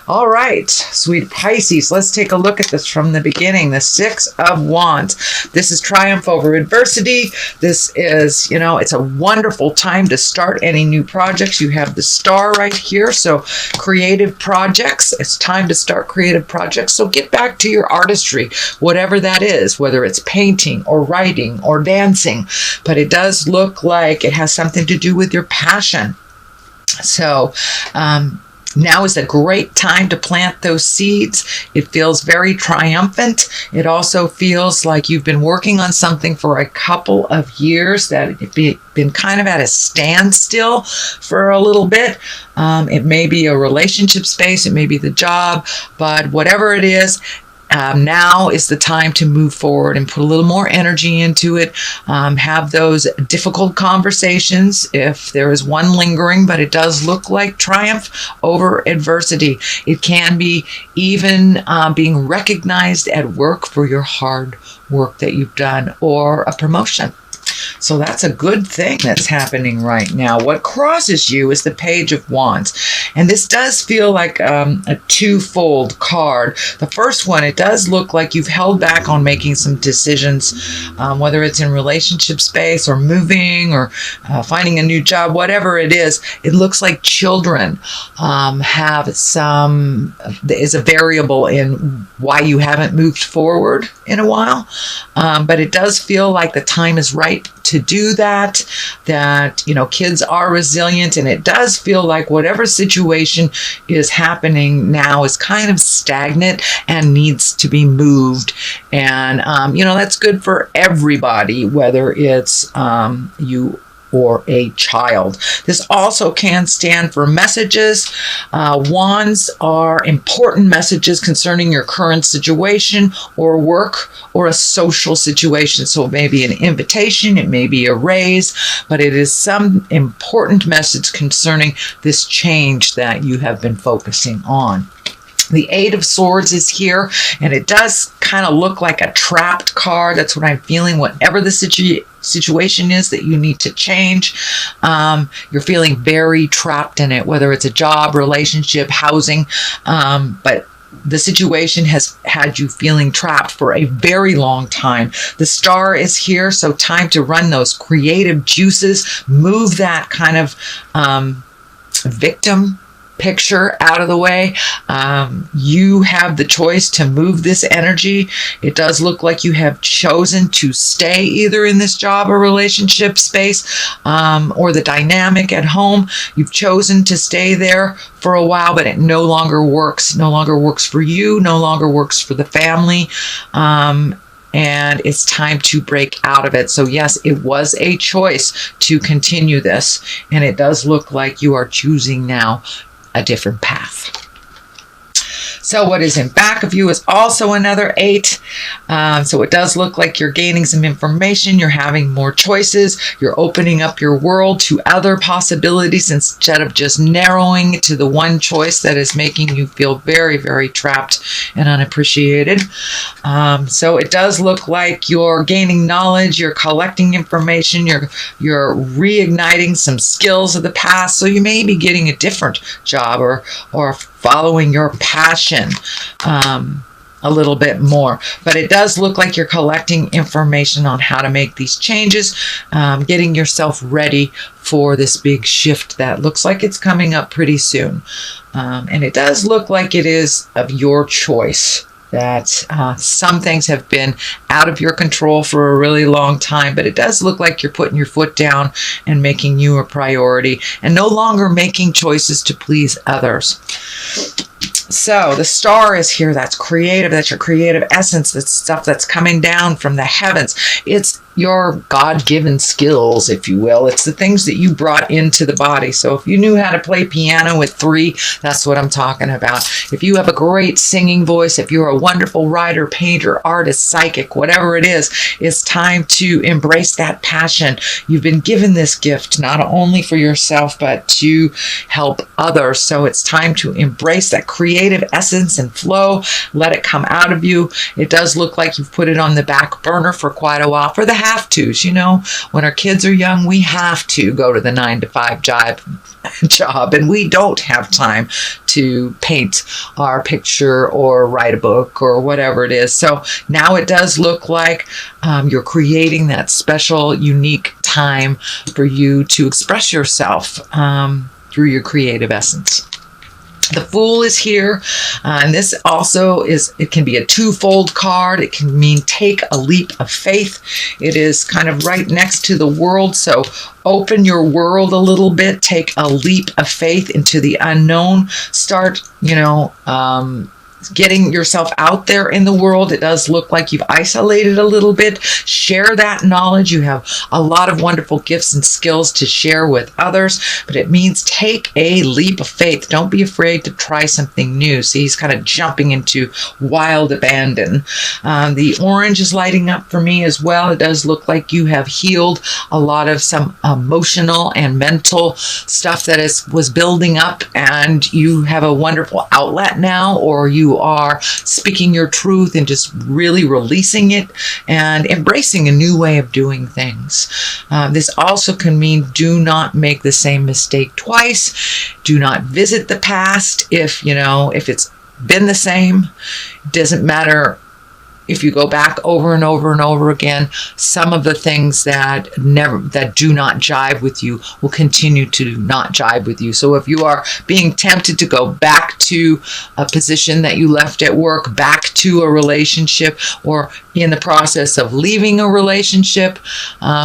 All right, sweet Pisces, let's take a look at this from the beginning. The Six of Wands. This is triumph over adversity. This is, it's a wonderful time to start any new projects. You have the star right here, so creative projects. It's time to start creative projects. So get back to your artistry, whatever that is, whether it's painting or writing or dancing. But it does look like it has something to do with your passion. So, now is a great time to plant those seeds. It feels very triumphant. It also feels like you've been working on something for a couple of years, that it's been kind of at a standstill for a little bit. It may be a relationship space, it may be the job, but whatever it is, now is the time to move forward and put a little more energy into it. Have those difficult conversations if there is one lingering, but it does look like triumph over adversity. It can be even being recognized at work for your hard work that you've done, or a promotion. So that's a good thing that's happening right now. What crosses you is the Page of Wands. And this does feel like a twofold card. The first one, it does look like you've held back on making some decisions, whether it's in relationship space or moving or finding a new job, whatever it is. It looks like children is a variable in why you haven't moved forward in a while. But it does feel like the time is right to do that, kids are resilient, and it does feel like whatever situation is happening now is kind of stagnant and needs to be moved. And, that's good for everybody, whether it's you or a child. This also can stand for messages. Wands are important messages concerning your current situation or work or a social situation. So it may be an invitation, it may be a raise, but it is some important message concerning this change that you have been focusing on. The Eight of Swords is here, and it does kind of look like a trapped card. That's what I'm feeling. Whatever the situation is that you need to change, you're feeling very trapped in it, whether it's a job, relationship, housing, but the situation has had you feeling trapped for a very long time. The star is here, so time to run those creative juices, move that kind of victim picture out of the way. You have the choice to move this energy. It does look like you have chosen to stay either in this job or relationship space, or the dynamic at home. You've chosen to stay there for a while, but it no longer works for you, no longer works for the family. And it's time to break out of it. So yes, it was a choice to continue this, and it does look like you are choosing now a different path. So what is in back of you is also another 8. So it does look like you're gaining some information. You're having more choices. You're opening up your world to other possibilities instead of just narrowing it to the one choice that is making you feel very, very trapped and unappreciated. So it does look like you're gaining knowledge. You're collecting information. You're reigniting some skills of the past. So you may be getting a different job or following your passion a little bit more. But it does look like you're collecting information on how to make these changes, getting yourself ready for this big shift that looks like it's coming up pretty soon. And it does look like it is of your choice. That some things have been out of your control for a really long time, but it does look like you're putting your foot down and making you a priority and no longer making choices to please others. So the star is here. That's creative. That's your creative essence. That's stuff that's coming down from the heavens. It's your God-given skills, if you will. It's the things that you brought into the body. So if you knew how to play piano at 3, that's what I'm talking about. If you have a great singing voice, if you're a wonderful writer, painter, artist, psychic, whatever it is, it's time to embrace that passion. You've been given this gift not only for yourself, but to help others. So it's time to embrace that creative essence and flow. Let it come out of you. It does look like you've put it on the back burner for quite a while for the have-tos. You know, when our kids are young, we have to go to the 9-to-5 job, and we don't have time to paint our picture or write a book or whatever it is. So now it does look like you're creating that special, unique time for you to express yourself through your creative essence. The Fool is here, and this also it can be a twofold card. It can mean take a leap of faith. It is kind of right next to the World, so open your world a little bit, take a leap of faith into the unknown. Start, getting yourself out there in the world. It does look like you've isolated a little bit. Share that knowledge. You have a lot of wonderful gifts and skills to share with others, but it means take a leap of faith. Don't be afraid to try something new. See, he's kind of jumping into wild abandon. The orange is lighting up for me as well. It does look like you have healed a lot of some emotional and mental stuff that was building up, and you have a wonderful outlet now, or you are speaking your truth and just really releasing it and embracing a new way of doing things. This also can mean do not make the same mistake twice. Do not visit the past if it's been the same. It doesn't matter if you go back over and over and over again. Some of the things that do not jive with you will continue to not jive with you. So if you are being tempted to go back to a position that you left at work, back to a relationship, or in the process of leaving a relationship,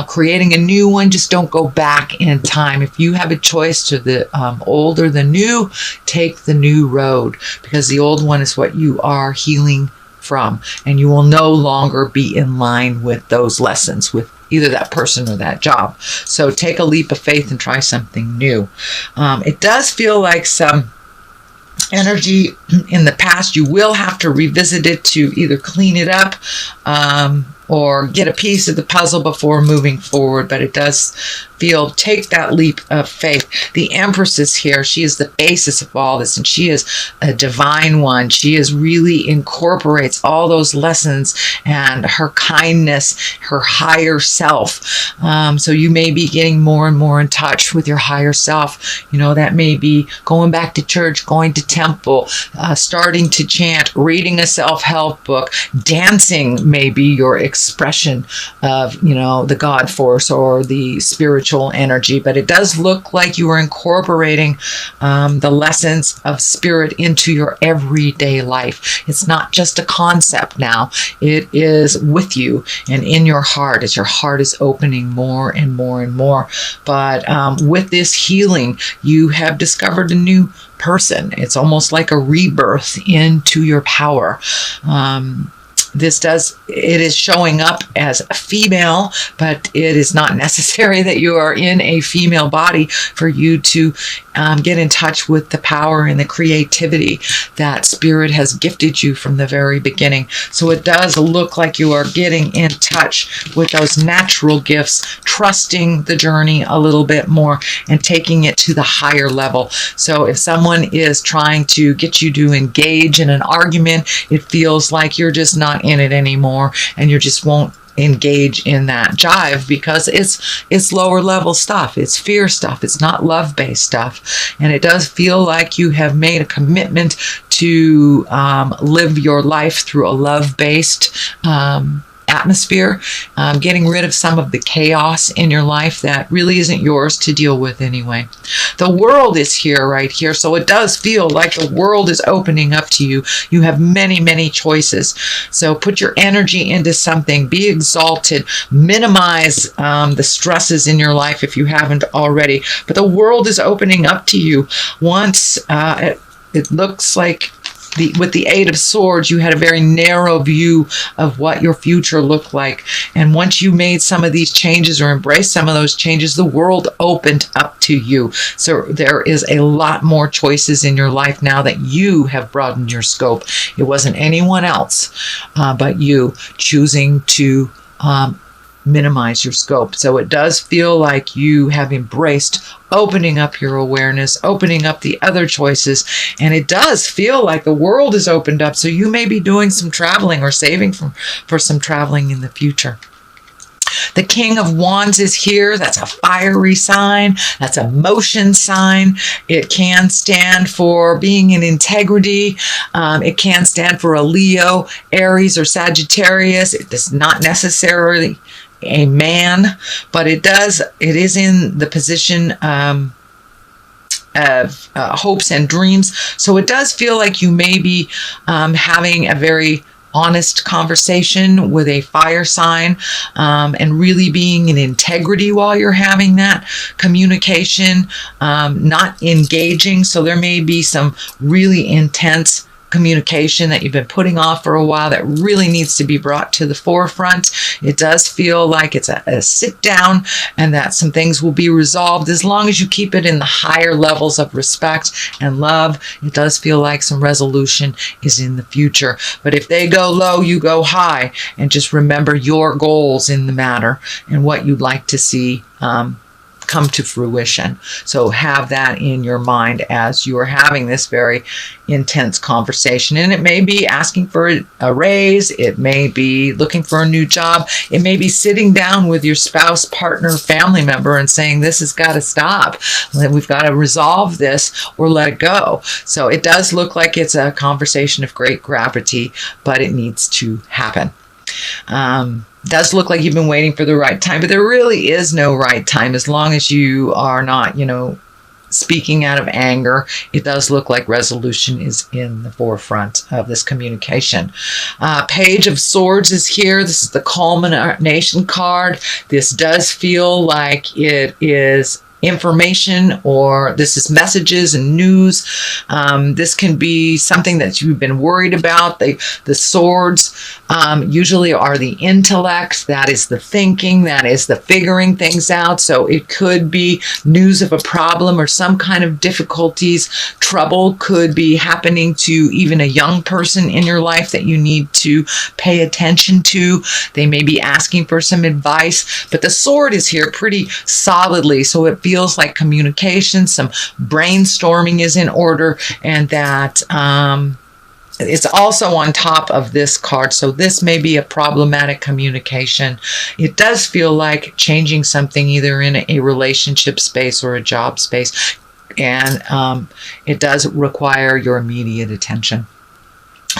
creating a new one, just don't go back in time. If you have a choice to the old or the new, take the new road, because the old one is what you are healing from, and you will no longer be in line with those lessons with either that person or that job. So take a leap of faith and try something new. It does feel like some energy in the past. You will have to revisit it to either clean it up or get a piece of the puzzle before moving forward, but it does feel take that leap of faith. The Empress is here. She is the basis of all this, and she is a divine one. She really incorporates all those lessons and her kindness, her higher self. So you may be getting more and more in touch with your higher self. That may be going back to church, going to temple, starting to chant, reading a self-help book, dancing may be your expression of, the God force or the spiritual energy. But it does look like you are incorporating the lessons of spirit into your everyday life. It's not just a concept now. It is with you and in your heart, as your heart is opening more and more and more. But with this healing, you have discovered a new person. It's almost like a rebirth into your power. It is showing up as a female, but it is not necessary that you are in a female body for you to get in touch with the power and the creativity that spirit has gifted you from the very beginning. So it does look like you are getting in touch with those natural gifts, trusting the journey a little bit more and taking it to the higher level. So if someone is trying to get you to engage in an argument, it feels like you're just not in it anymore, and you just won't engage in that jive because it's lower level stuff. It's fear stuff. It's not love-based stuff. And it does feel like you have made a commitment to live your life through a love-based atmosphere, getting rid of some of the chaos in your life that really isn't yours to deal with anyway. The World is here, right here. So it does feel like the world is opening up to you. You have many, many choices. So put your energy into something. Be exalted. Minimize the stresses in your life if you haven't already. But the world is opening up to you. Once it looks like with the Eight of Swords, you had a very narrow view of what your future looked like. And once you made some of these changes or embraced some of those changes, the world opened up to you. So there is a lot more choices in your life now that you have broadened your scope. It wasn't anyone else but you choosing to minimize your scope. So it does feel like you have embraced opening up your awareness, opening up the other choices, and it does feel like the world is opened up. So you may be doing some traveling or saving for some traveling in the future. The King of Wands is here. That's a fiery sign. That's a motion sign. It can stand for being in integrity. It can stand for a Leo, Aries, or Sagittarius. It is not necessarily a man, but it is in the position of hopes and dreams. So it does feel like you may be having a very honest conversation with a fire sign, and really being in integrity while you're having that communication, not engaging. So there may be some really intense communication that you've been putting off for a while that really needs to be brought to the forefront. It does feel like it's a sit down, and that some things will be resolved as long as you keep it in the higher levels of respect and love. It does feel like some resolution is in the future. But if they go low, you go high, and just remember your goals in the matter and what you'd like to see come to fruition. So have that in your mind as you are having this very intense conversation. And it may be asking for a raise. It may be looking for a new job. It may be sitting down with your spouse, partner, family member and saying, this has got to stop. We've got to resolve this or let it go. So it does look like it's a conversation of great gravity, but it needs to happen. Does look like you've been waiting for the right time, but there really is no right time as long as you are not, speaking out of anger. It does look like resolution is in the forefront of this communication. Page of Swords is here. This is the culmination card. This does feel like it is information, or this is messages and news. This can be something that you've been worried about. The swords usually are the intellect. That is the thinking. That is the figuring things out. So it could be news of a problem or some kind of difficulties. Trouble could be happening to even a young person in your life that you need to pay attention to. They may be asking for some advice, but the sword is here pretty solidly. So it feels like communication, some brainstorming is in order, and that it's also on top of this card. So this may be a problematic communication. It does feel like changing something either in a relationship space or a job space, and it does require your immediate attention.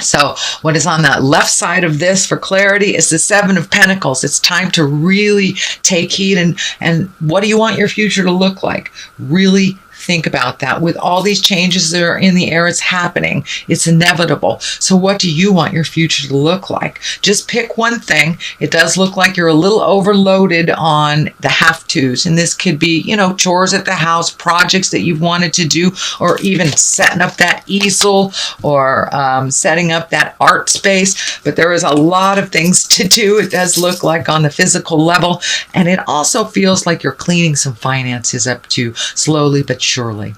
So what is on the left side of this for clarity is the Seven of Pentacles. It's time to really take heed, and what do you want your future to look like? Really think about that. With all these changes that are in the air, it's happening. It's inevitable. So what do you want your future to look like? Just pick one thing. It does look like you're a little overloaded on the have-tos. And this could be, chores at the house, projects that you've wanted to do, or even setting up that easel, or setting up that art space. But there is a lot of things to do. It does look like on the physical level. And it also feels like you're cleaning some finances up too, slowly but surely.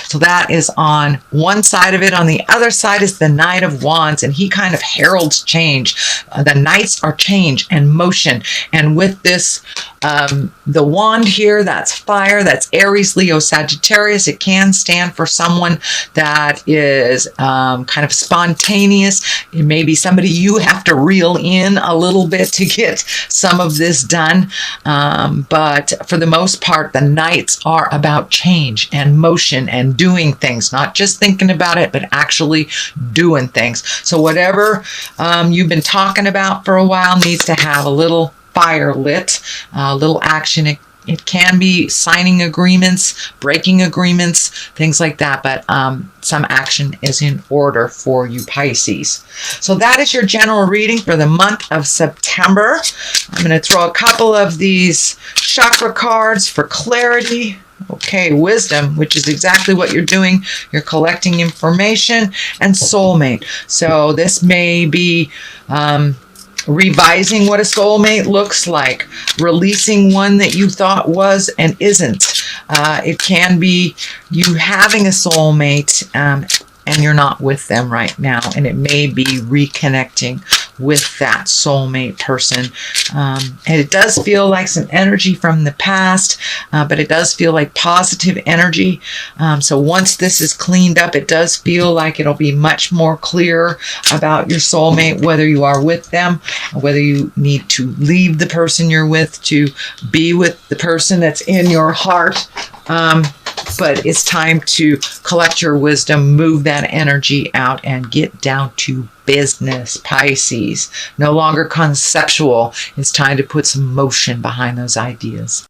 So that is on one side of it. On the other side is the Knight of Wands, and he kind of heralds change. The Knights are change and motion. And with this, the wand here, that's fire, that's Aries, Leo, Sagittarius. It can stand for someone that is kind of spontaneous. It may be somebody you have to reel in a little bit to get some of this done. But for the most part, the Knights are about change and motion and doing things, not just thinking about it, but actually doing things. So whatever you've been talking about for a while needs to have a little fire lit, a little action. It can be signing agreements, breaking agreements, things like that, but some action is in order for you Pisces. So that is your general reading for the month of September. I'm going to throw a couple of these chakra cards for clarity. Okay, wisdom, which is exactly what you're doing. You're collecting information, and soulmate. So this may be revising what a soulmate looks like, releasing one that you thought was and isn't. It can be you having a soulmate and you're not with them right now, and it may be reconnecting with that soulmate person. And it does feel like some energy from the past, but it does feel like positive energy. So once this is cleaned up, it does feel like it'll be much more clear about your soulmate, whether you are with them, or whether you need to leave the person you're with to be with the person that's in your heart. But it's time to collect your wisdom, move that energy out, and get down to business, Pisces. No longer conceptual. It's time to put some motion behind those ideas.